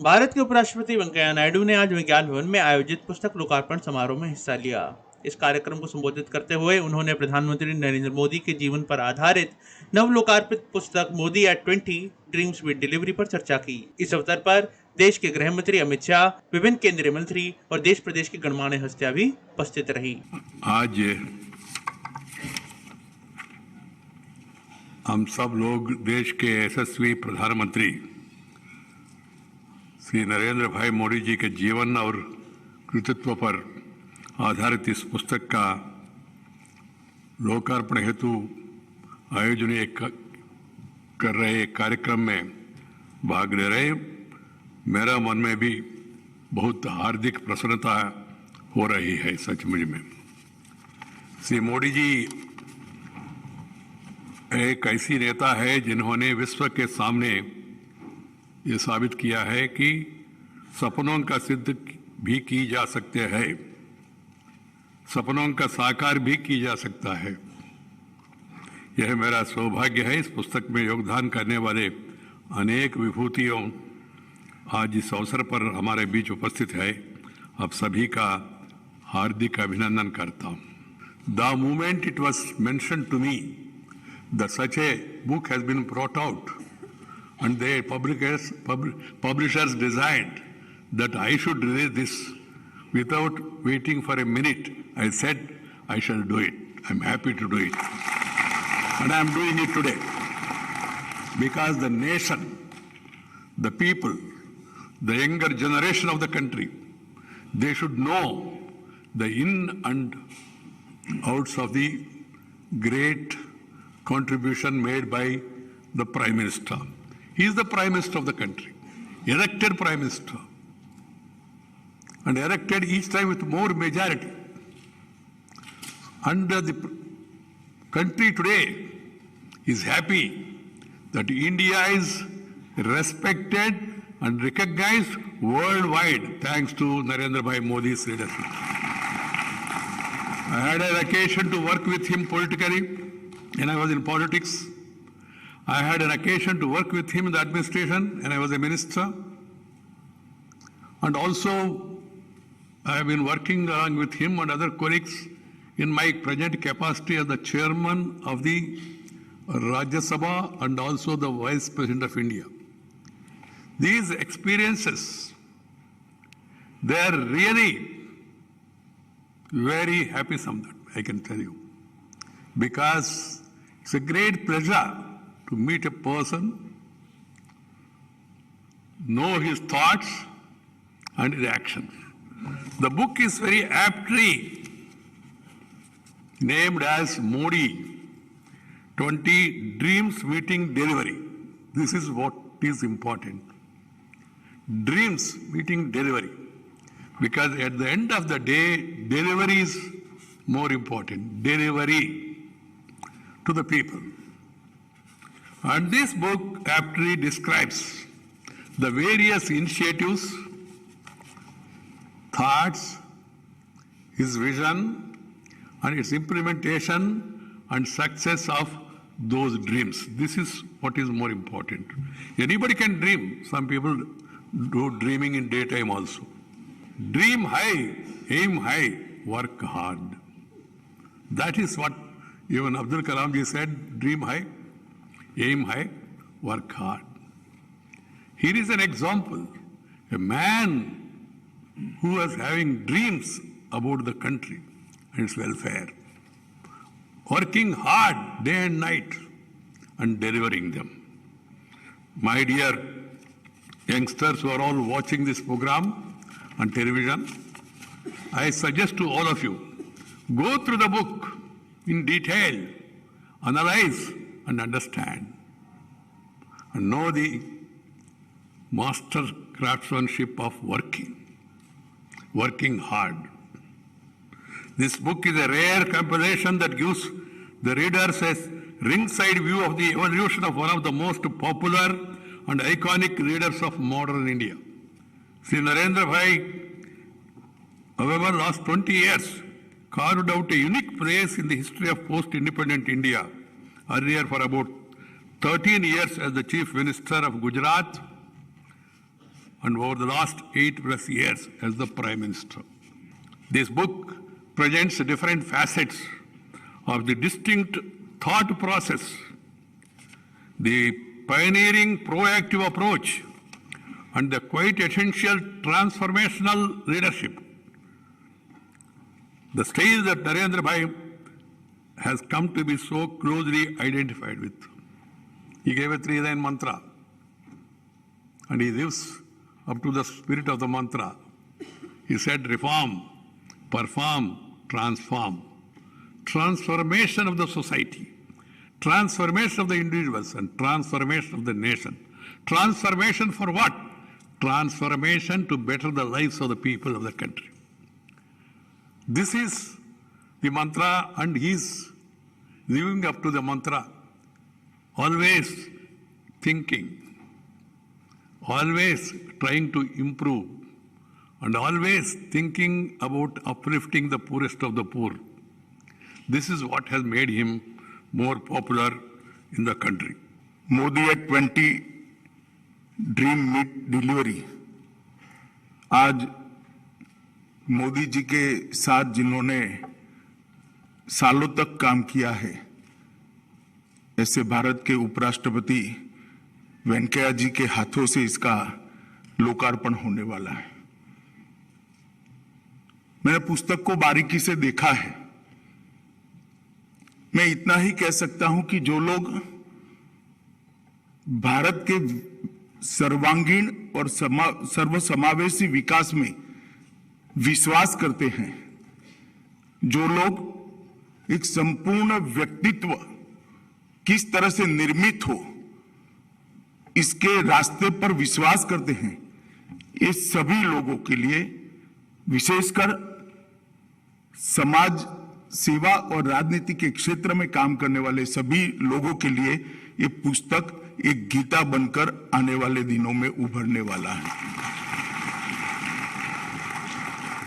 भारत के उपराष्ट्रपति वेंकैया नायडू ने आज विज्ञान भवन में आयोजित पुस्तक लोकार्पण समारोह में हिस्सा लिया। इस कार्यक्रम को संबोधित करते हुए उन्होंने प्रधानमंत्री नरेंद्र मोदी के जीवन पर आधारित नव लोकार्पित पुस्तक Modi at 20 dreams with delivery पर चर्चा की। इस अवसर पर देश के गृह मंत्री अमित शाह, विभिन्न केंद्रीय मंत्री और देश प्रदेश की गणमान्य हस्तियां भी उपस्थित रही। आज हम सब लोग देश के यशस्वी प्रधानमंत्री श्री नरेंद्र भाई मोदी जी के जीवन और कृतित्व पर आधारित इस पुस्तक का लोकार्पण हेतु आयोजन कर रहे कार्यक्रम में भाग ले रहे। मेरा मन में भी बहुत हार्दिक प्रसन्नता हो रही है। सचमुच में श्री मोदी जी एक ऐसी नेता है जिन्होंने विश्व के सामने ये साबित किया है कि सपनों का सिद्ध भी की जा सकते हैं, सपनों का साकार भी की जा सकता है। यह मेरा सौभाग्य है। इस पुस्तक में योगदान करने वाले अनेक विभूतियों आज इस अवसर पर हमारे बीच उपस्थित है। आप सभी का हार्दिक अभिनंदन करता हूं। The moment it was mention to me that such a book has been brought out and the publishers desired that I should release this without waiting for a minute. I said I shall do it. I'm happy to do it. And I'm doing it today because the nation, the people, the younger generation of the country, they should know the in and outs of the great contribution made by the Prime Minister. He is the Prime Minister of the country, elected Prime Minister, and elected each time with more majority. And the country today is happy that India is respected and recognized worldwide thanks to Narendra Bhai Modi's leadership. I had an occasion to work with him politically when I was in politics. I had an occasion to work with him in the administration when I was a minister. And also, I have been working along with him and other colleagues in my present capacity as the chairman of the Rajya Sabha and also the Vice President of India. These experiences, they are really very happy somewhat, I can tell you. Because it's a great pleasure to meet a person, know his thoughts and his actions. The book is very aptly named as Modi 20 Dreams Meeting Delivery. This is what is important. Dreams meeting delivery. Because at the end of the day, delivery is more important. Delivery to the people. And this book aptly describes the various initiatives, thoughts, his vision, and its implementation and success of those dreams. This is what is more important. Anybody can dream. Some people do dreaming in daytime also. Dream high, aim high, work hard. That is what even Abdul Kalam ji said, dream high, aim high, work hard. Here is an example. A man who was having dreams about the country and its welfare, working hard day and night and delivering them. My dear youngsters who are all watching this program on television, I suggest to all of you, go through the book in detail, analyze and understand, and know the master craftsmanship of working hard. This book is a rare compilation that gives the readers a ringside view of the evolution of one of the most popular and iconic leaders of modern India. Sri Narendra Bhai, however, last 20 years carved out a unique place in the history of post-independent India. Earlier, for about 13 years as the Chief Minister of Gujarat, and over the last 8+ years as the Prime Minister. This book presents different facets of the distinct thought process, the pioneering proactive approach, and the quite essential transformational leadership. The stage that Narendra Bhai has come to be so closely identified with. He gave a 3-line mantra, and he lives up to the spirit of the mantra. He said, reform, perform, transform. Transformation of the society, transformation of the individuals, and transformation of the nation. Transformation for what? Transformation to better the lives of the people of the country. This is the mantra, and he is living up to the mantra. Always thinking, always trying to improve, and always thinking about uplifting the poorest of the poor. This is what has made him more popular in the country. Modi at 20 dream meet delivery. आज मोदी जी के साथ जिन्होंने सालों तक काम किया है, ऐसे भारत के उपराष्ट्रपति वेंकैया जी के हाथों से इसका लोकार्पण होने वाला है। मैंने पुस्तक को बारीकी से देखा है। मैं इतना ही कह सकता हूं कि जो लोग भारत के सर्वांगीण और सर्वसमावेशी विकास में विश्वास करते हैं, जो लोग एक संपूर्ण व्यक्तित्व किस तरह से निर्मित हो इसके रास्ते पर विश्वास करते हैं, ये सभी लोगों के लिए, विशेषकर समाज सेवा और राजनीति के क्षेत्र में काम करने वाले सभी लोगों के लिए ये पुस्तक एक गीता बनकर आने वाले दिनों में उभरने वाला है।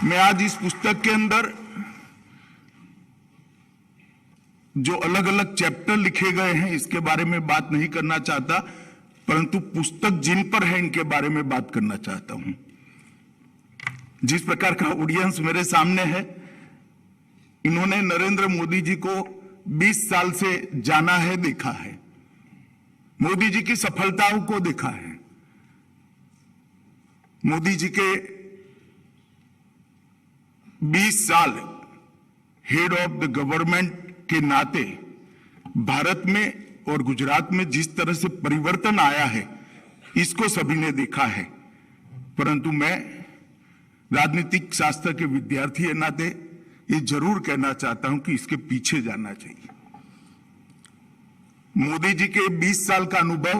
मैं आज इस पुस्तक के अंदर जो अलग अलग चैप्टर लिखे गए हैं इसके बारे में बात नहीं करना चाहता, परंतु पुस्तक जिन पर है इनके बारे में बात करना चाहता हूं। जिस प्रकार का ऑडियंस मेरे सामने है, इन्होंने नरेंद्र मोदी जी को 20 साल से जाना है, देखा है, मोदी जी की सफलताओं को देखा है, मोदी जी के 20 साल हेड ऑफ द गवर्नमेंट के नाते भारत में और गुजरात में जिस तरह से परिवर्तन आया है इसको सभी ने देखा है। परंतु मैं राजनीतिक शास्त्र के विद्यार्थी के नाते ये जरूर कहना चाहता हूं कि इसके पीछे जाना चाहिए। मोदी जी के 20 साल का अनुभव,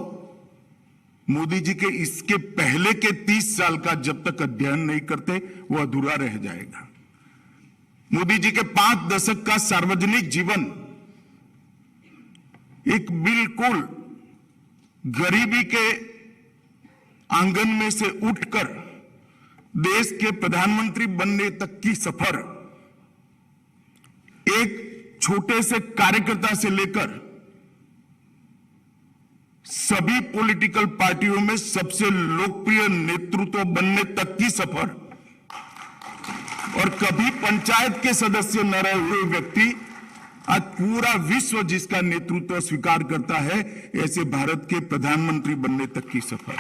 मोदी जी के इसके पहले के 30 साल का जब तक अध्ययन नहीं करते वो अधूरा रह जाएगा। मोदी जी के 5 दशक का सार्वजनिक जीवन एक बिल्कुल गरीबी के आंगन में से उठकर देश के प्रधानमंत्री बनने तक की सफर, एक छोटे से कार्यकर्ता से लेकर सभी पॉलिटिकल पार्टियों में सबसे लोकप्रिय नेतृत्व बनने तक की सफर, और कभी पंचायत के सदस्य न रहे हुए व्यक्ति आज पूरा विश्व जिसका नेतृत्व स्वीकार करता है, ऐसे भारत के प्रधानमंत्री बनने तक की सफर।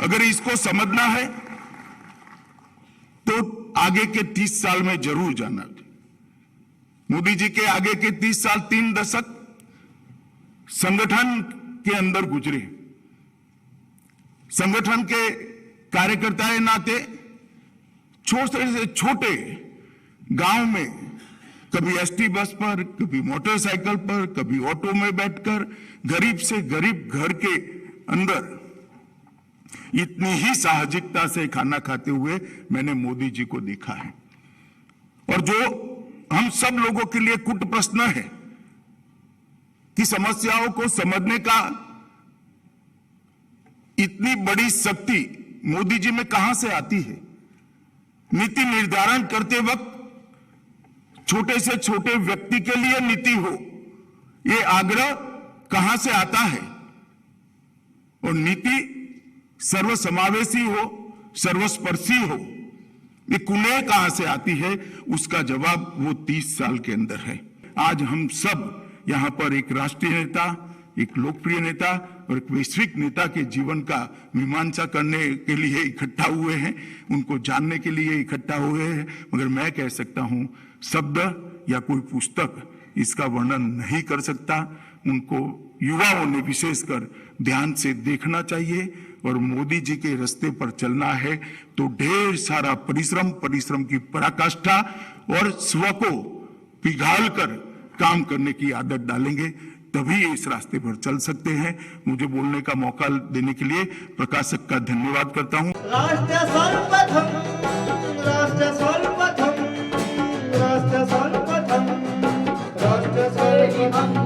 अगर इसको समझना है तो आगे के 30 साल में जरूर जाना। मोदी जी के आगे के 30 साल 3 दशक संगठन के अंदर गुजरे। संगठन के कार्यकर्ता के नाते छोटे से छोटे गांव में कभी एसटी बस पर, कभी मोटरसाइकिल पर, कभी ऑटो में बैठकर गरीब से गरीब घर के अंदर इतनी ही साहसिकता से खाना खाते हुए मैंने मोदी जी को देखा है। और जो हम सब लोगों के लिए कुट प्रश्न है कि समस्याओं को समझने का इतनी बड़ी शक्ति मोदी जी में कहां से आती है। नीति निर्धारण करते वक्त छोटे से छोटे व्यक्ति के लिए नीति हो, ये आग्रह कहां से आता है। और नीति सर्वसमावेशी हो, सर्वस्पर्शी हो, ये कुनेह कहां से आती है, उसका जवाब वो 30 साल के अंदर है। आज हम सब यहां पर एक राष्ट्रीय नेता, एक लोकप्रिय नेता और एक वैश्विक नेता के जीवन का मीमांसा करने के लिए इकट्ठा हुए हैं, उनको जानने के लिए इकट्ठा हुए हैं। मगर मैं कह सकता हूं, शब्द या कोई पुस्तक इसका वर्णन नहीं कर सकता। उनको युवाओं ने विशेषकर ध्यान से देखना चाहिए और मोदी जी के रास्ते पर चलना है तो ढेर सारा परिश्रम की पराकाष्ठा और स्व को पिघाल कर काम करने की आदत डालेंगे, तभी इस रास्ते पर चल सकते हैं। मुझे बोलने का मौका देने के लिए प्रकाशक का धन्यवाद करता हूं। राष्ट्र सर्वप्रथम, राष्ट्र सर्वप्रथम, राष्ट्र सर्वप्रथम, राष्ट्र सर्वप्रथम।